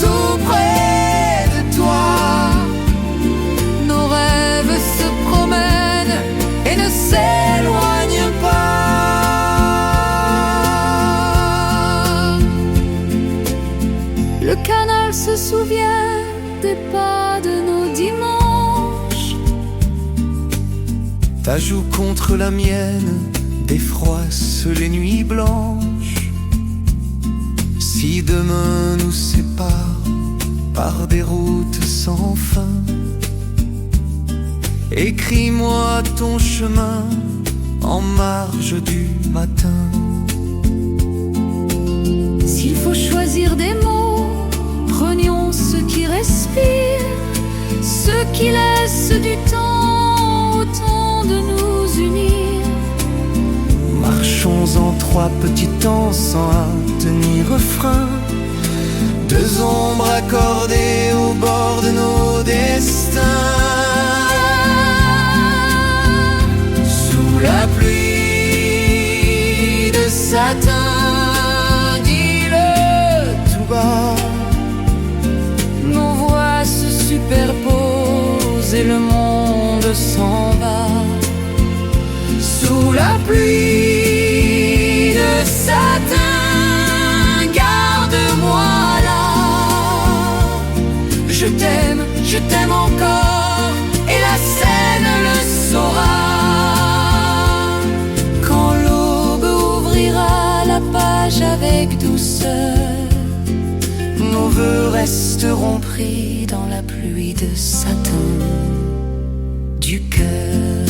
tout près de toi, nos rêves se promènent et ne s'éloignent pas. Le canal se souvient des pas de nos dimanches. Ta joue contre la mienne défroisse les nuits blanches. Si demain nous sépare par des routes sans fin, écris-moi ton chemin en marge du matin. S'il faut choisir des mots, prenions ceux qui respirent, ceux qui laissent du temps au temps de nous unir. Marchons en trois petits temps sans tenir refrain. Deux ombres accordées au bord de nos destins. Sous la pluie de satin, dis-le tout bas. Nos voix se superposent et le monde s'en va. Sous la pluie de satin, garde-moi là. Je t'aime encore, et la scène le saura. Quand l'aube ouvrira la page avec douceur, nos vœux resteront pris dans la pluie de satin du cœur.